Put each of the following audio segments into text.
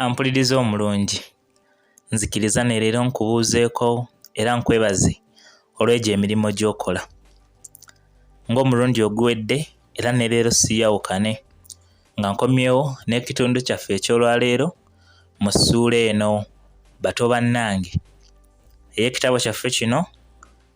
Ampuliriza omulungi, nzikiriza ne leero nkubuuzeeko era nkwebaze olw'egyo emirimu gy'okola. Ng'omulundi oguwedde era ne leero siyawukane nga nkomyewo n'ekitundu kyaffe eky'olwaleero mu ssuula eno bato bannange ey'ekitabo kyaffe kino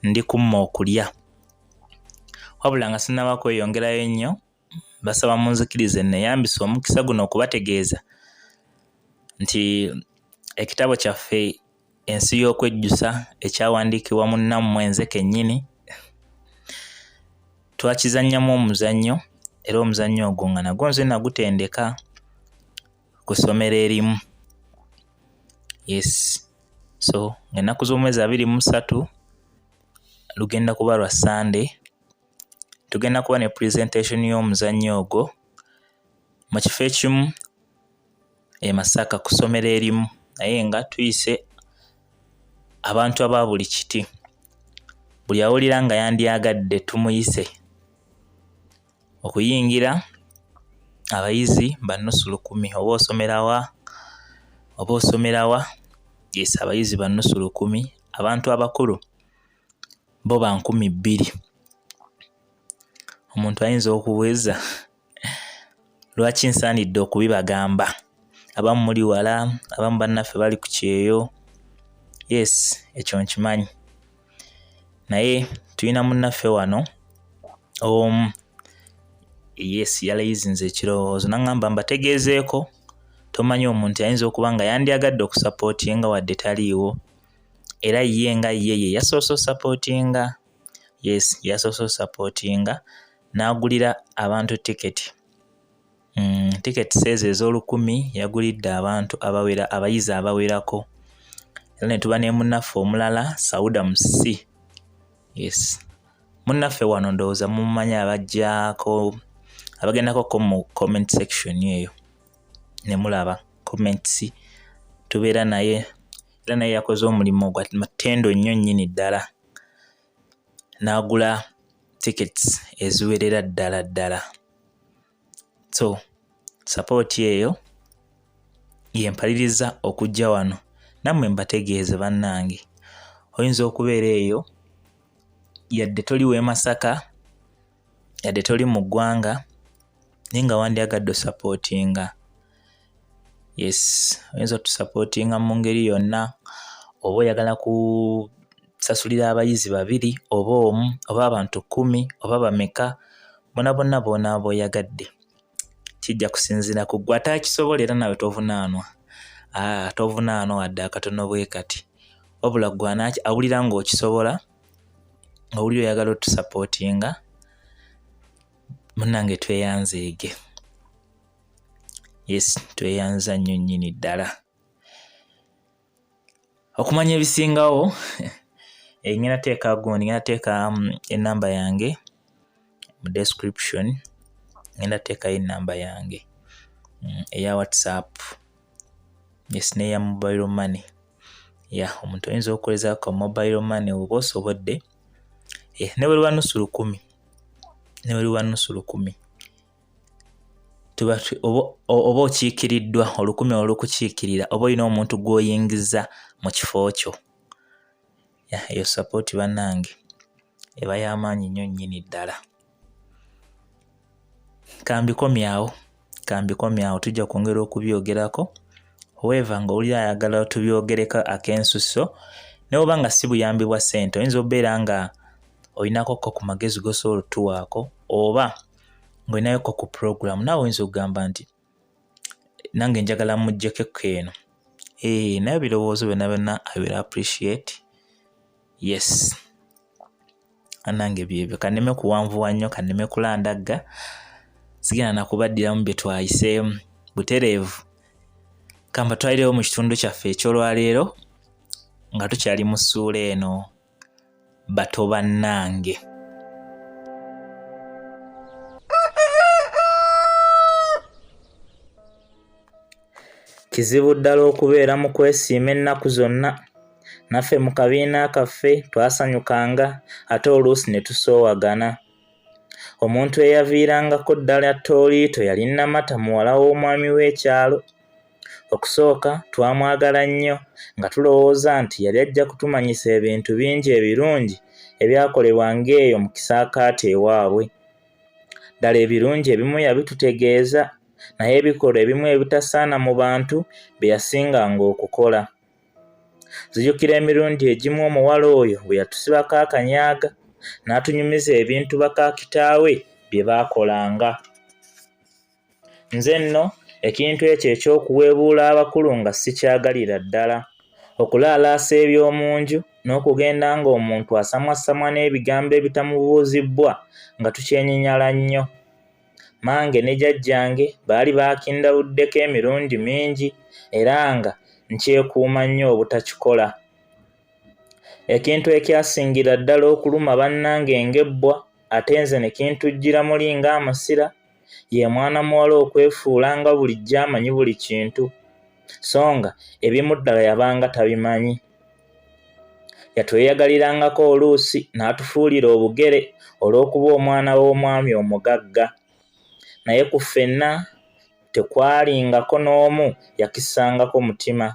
Ndikumma okulya. Wabula nga sinnaba kweyongerayo ennyo, basaba munzikirize nneeyambise omukisa guno okubategeeza nti ekitabo kyaffe ensi y'okwejjusa ekyawandiikibwa munnammwe nze kennyini twakizannyamu omuzannyo, era omuzannyo ogwo nga nagwo nze nagutendeka ku ssomero erimu. So ennaku z'omwezi 23 lugenda kuba lwa Sunday. Tugenda kuba ne presentation y'omuzannyo ogwo mu kifo ekimu e Masaka ku ssomero erimu, naye nga tuyise abantu aba buli kiti. Buli awulira nga yandyagadde tumuyise okuyingira abayizi bannusu 1000 oba osomerawa oba osomerawa. Abayizi bannusu 1000, abantu abakulu bo ba 2000. Omuntu ayinza okubuuza lwaki nsaanidde okubibagamba. Abamu muli wala, abamu bannaffe bali ku kyeyo. Ekyo nkimanyi, naye tulina munnaffe wano omu yalayizinze ekirowoozo n'aŋŋamba mbategeezeeko, tomanyi omuntu ayinza okuba nga yandyagadde okusapootinga wadde taliiwo, era ye nga ye yasoose osapootinga. Yasoose osapootinga n'agulira abantu tiketi. Tiketi seezo ez'olukumi yagulidde abantu abawera, abayizi abawerako. Era ne tuba ne munnaffe omulala Sauda Musi. Munnaffe wano ndowooza mumumanyi abajjaako abagendako mu comment section eyo ne mulaba comments. Tubeera naye era naye yakoze omulimu gwa matendo nnyo nnyini ddala, n'agula tickets eziwerera ddala. So support eyo yempaliriza okujja wano nammwe mbategeeze bannange. Oyinza okubeera eyo yadde toli w'e Masaka, yadde toli mu ggwanga, naye nga wandyagadde osapootinga. Oyinza otusapootinga mu ngeri yonna, oba oyagala kusasulira abayizi 2 oba omu oba abantu 10 oba bameka, bonna bonaaba oyagadde. Kijja kusinziira ku ggwe. Ataakisobola era nawe tovunaanwa. Tovunaanwa wadde akatono bwe kati, wabula ggwe awulira ng'okisobola, owulira oyagala otusapootinga, munnange tweyanzeege. Tweyanza nnyo nnyini ddala. Okumanya ebisingawo ngenda teeka ennamba yange mu description. Ngenda teekayo ennamba yange eya WhatsApp, n'eya mobile money. Omuntu ayinza okukolezaako mobile money oba osobodde, ne bwe luba nnusu 1000 oba okiikiriddwa 1000 olw'okukiikirira, oba olina omuntu gw'oyingiza mu kifo kyo. Eyo support bannange eba y'amaanyi nnyo nnyini ddala. Kambikomyawo, tujja kwongera okubyogerako. However, ng'owulira ayagala tubyogereko ak'ensuso, ne bw'oba nga si buyambi bwa ssente, oyinza obeera nga olinako ku magezi g'osobola otuwaako, oba ng'olinayo ku program, naawe oyinza okugamba nti nange njagala muggyeko eno. Naye birowoozo byonna I will appreciate. Annange byebyo. Kanneme kuwanvuwa nnyo, kanneme kulandagga. Sigenda nakubaddiramu bye twayiseemu butereevu. Kamba twalirewo mu kitundu kyaffe eky'olwaleero nga tukyali mu ssuula eno bato bannange. Kizibu ddala okubeera mu kwesiima ennaku zonna. Naffe mu kabiina kaffe twasanyukanga ate oluusi ne tusoowagana. Omuntu eyaviirangako ddala Tooliito yali Namata muwala w'omwami w'ekyalo. Okusooka twamwagala nnyo nga tulowooza nti yali ajja kutumanyisa ebintu bingi ebirungi ebyakolebwa ng'eyo mu kisaakaate ewaabwe. Ddala ebirungi ebimu yabitutegeeza, naye ebikolwa ebimu ebitasaana mu bantu bye yasinganga okukola. Nzijukira emirundi egimu omuwala oyo bwe yatusibako akanyaaga n'atunyumiza ebintu baka kitaawe bye baakolanga. Nze nno ekintu ekyo eky'okuweebuula abakulu nga sikyagalira ddala. Okulaalaasa eby'omu nju n'okugenda ng'omuntu asamwasamwa n'ebigambo ebitamubuuzibbwa nga tukyenyinyala nnyo. Mange ne jjajjange baali baakindawuddeko emirundi mingi era nga nkyekuuma nnyo obutakikola. Ekintu ekyasingira ddala okuluma bannange ng'ebbwa ate nze ne kintujjira muli ng'amasira ye mwana muwala okwefuula nga bulijjo amanyi buli kintu, so nga ebimu ddala yabanga tabimanyi. Yatweyagalirangako oluusi n'atufuulira obugere olw'okuba omwana w'omwami omugagga, naye ku ffenna tekwalingako n'omu yakissangako mutima.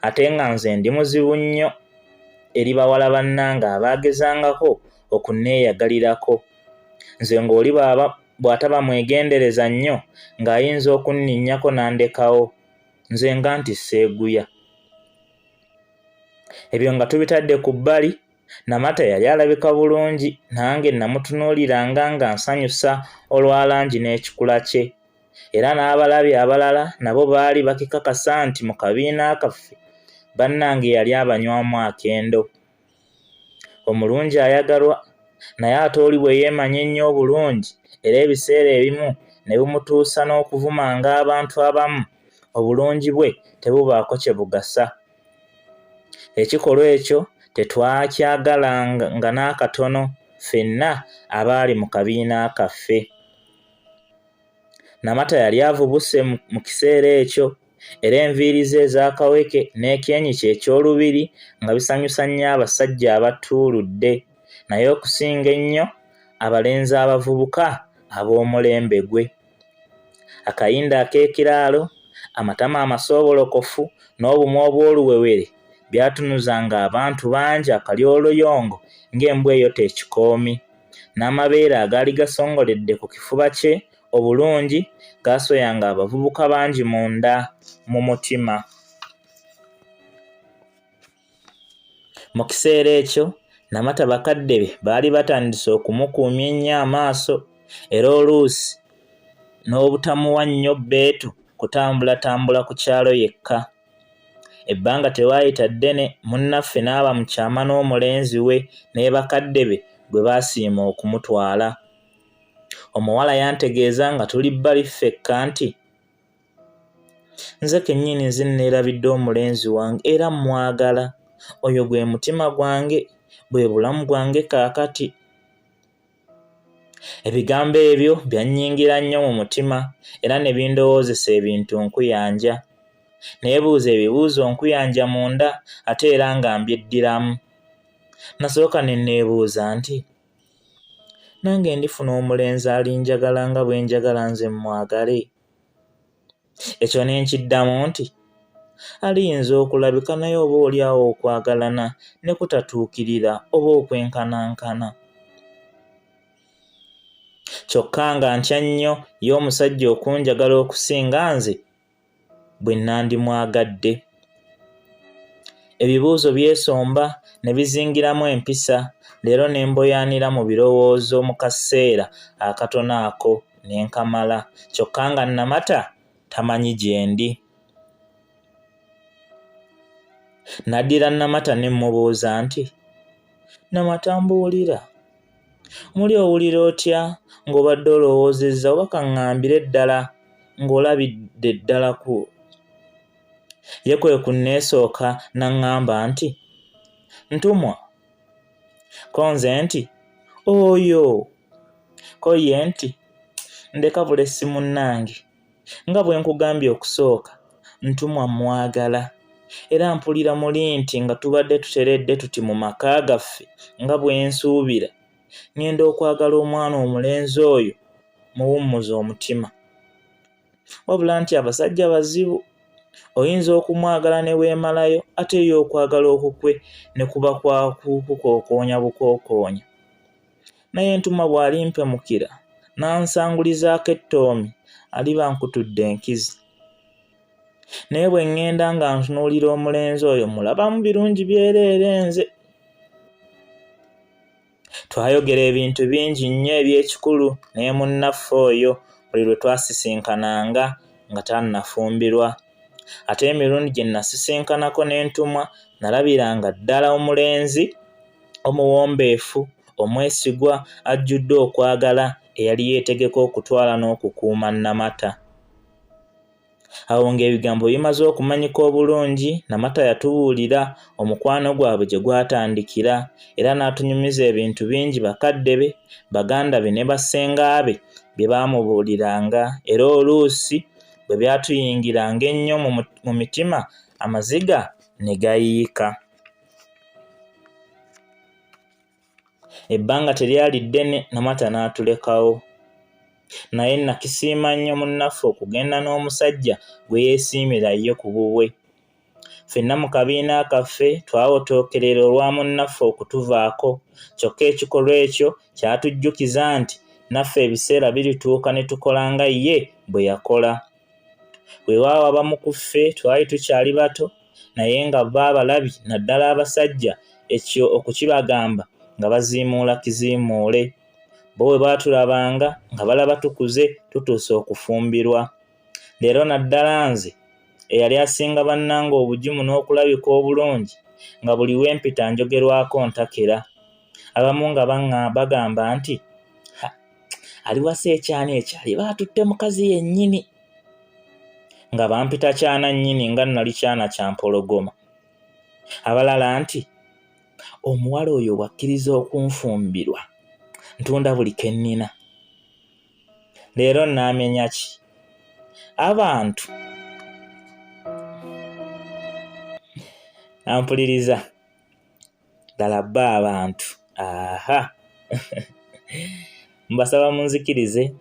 Ate nga nze ndi muzibu nnyo eri bawala bannange abaagezangako okunneeyagalirako. Nze ng'oli bw'ataba mwegendereza nnyo ng'ayinza okunninnyako n'andekawo, nze nga nti seeguya. Ebyo nga tubitadde ku bbali, Namata yali alabika bulungi, nange namutunuuliranga nga nsanyusa olwa langi n'ekikula kye, era n'abalabi abalala nabo baali bakikakasa nti mu kabiina kaffe bannange yali abanywamu akendo. Omulungi ayagalwa, naye ate oli bwe yeemanyi ennyo obulungi era ebiseera ebimu ne bumutuusa n'okuvumanga abantu abamu, obulungi bwe tebubaako kye bugasa. Ekikolwa ekyo tetwakyagalanga n'akatono ffenna abaali mu kabiina kaffe. Namata yali avubuse mu kiseera ekyo era enviiri ze ez'akaweke n'ekyenyi kye eky'olubiri nga bisanyusa nnyo abasajja abatuuludde, naye okusinga ennyo abalenzi abavubuka ab'omulembe gwe. Akayinda ak'ekiraalo, amatama amasoobolokofu n'obumwa obw'oluwewere byatunuzanga abantu bangi akalyoluyongo ng'embwa eyota ekikoomi, n'amabeere agaali gasongoledde ku kifuba kye obulungi gaasoyanga abavubuka bangi munda mu mutima. Mu kiseera ekyo Namata bakadde be baali batandise okumukuumya ennyo amaaso era oluusi n'obutamuwa nnyo bbeetu kutambulatambula ku kyalo yekka. Ebbanga tewaayita ddene munnaffe n'aba mu kyama n'omulenzi we ne bakadde be gwe baasiima okumutwala. Omuwala yantegeeza nga tuli bbali ffekka nti, nze kennyini nze neerabidde omulenzi wange era mwagala, oyo gwe mutima gwange, bwe bulamu bwange kaakati. Ebigambo ebyo byannyingira nnyo mu mutima era ne bindowoozesa ebintu nkuyanja. Neebuuza ebibuuzo nkuyanja munda ate era nga mbyeddiramu. Nasooka ne neebuuza nti, nange ndifuna omulenzi alinjagala nga bwe njagala nze mwagale? Ekyo ne nkiddamu nti, aliyinza okulabika naye oba oliawo okwagalana ne kutatuukirira oba okwenkanankana. Kyokka nga ntya nnyo ye omusajja okunjagala okusinga nze bwe nandimwagadde. Ebibuuzo byesomba ne bizingiramu empisa, leero ne mboyaanira mu birowoozo mu kaseera akatono ako ne nkamala, kyokka nga Namata tamanyi gye ndi. Naddira Namata ne mmubuuza nti, Namata mbuulira, muli owulira otya ng'obadde olowoozezza oba kaŋŋambire ddala ng'olabidde ddala ku? Ye kwe kunneesooka n'aŋŋamba nti, ntumwa. Ko nze nti, oyo. Ko ye nti, ndeka bulesi munnange, nga bwe nkugambye okusooka, ntumwa mwagala, era mpulira muli nti nga tubadde tuteredde tuti mu maka gaffe nga bwe nsuubira, ngenda okwagala omwana omulenzi oyo muwummuza omutima. Wabula nti abasajja bazibu, oyinza okumwagala ne weemalayo ate ye okwagala okukwe ne kuba kwa kukokoonya bukokoonya. Naye entuma bw'alimpemukira n'ansangulizaako ettoomi aliba nkutudde enkizi. Naye bwe ŋŋenda nga ntunuulira omulenzi oyo mulabamu birungi byereere nze. Twayogera ebintu bingi nnyo eby'ekikulu naye munnaffe oyo buli lwe twasisinkananga nga tannafumbirwa. Ate emirundi gye nasisinkanako n'entumwa nalabiranga ddala omulenzi omuwombeefu, omwesigwa, ajjudde okwagala, eyali yeetegeka okutwala n'okukuuma Namata. Awo ng'ebigambo bimaze okumanyika obulungi, Namata yatubuulira omukwano gwabwe gye gwatandikira era n'atunyumiza ebintu bingi bakadde be, baganda be ne bassenga be bye baamubuuliranga, era oluusi bwe byatuyingiranga ennyo mu mitima amaziga ne gayiika. Ebbanga teryali ddene Namata n'atulekawo. Naye nakisiima nnyo munnaffe okugenda n'omusajja gwe yeesiimira ye ku bubwe. Ffenna mu kabiina kaffe twawotookerera olwa munnaffe okutuvaako, kyokka ekikolwa ekyo kyatujjukiza nti naffe ebiseera birituuka ne tukola nga ye bwe yakola. Weewaawo abamu ku ffe twali tukyali bato naye nga baabalabi naddala abasajja, ekyo okukibagamba nga baziimuula kiziimuule. Bo bwe baatulabanga nga balaba tukuze tutuuse okufumbirwa. Leero naddala nze eyali asinga bannange obugimu n'okulabika obulungi nga buli wempita njogerwako ntakera. Abamu nga bagamba nti aliwasa ekyana ekyali baatutte mukazi yennyini, nga bampita kyana nnyini nga nnali kyana kya mpologoma. Abalala nti omuwala oyo bw'akkiriza okunfumbirwa ntunda buli ke nnina. Leero nnaamenya ki? Abantu ampuliriza ddala bba abantu mbasaba munzikirize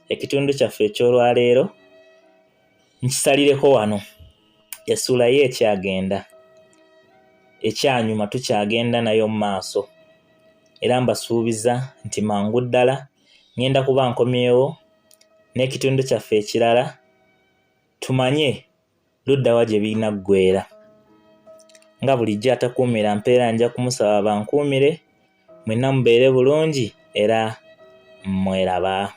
ekitundu kyaffe eky'olwaleero nkisalireko wano. Essuula ye ekyagenda, ekyanyuma tukyagenda nayo mu maaso, era mbasuubiza nti mangu ddala ngenda kuba nkomyewo n'ekitundu kyaffe ekirala tumanye luddawa gye binaggweera. Nga bulijjo atakuumira mpeera nja kumusaba bankuumire. Mwenna mubeere bulungi era mweraba.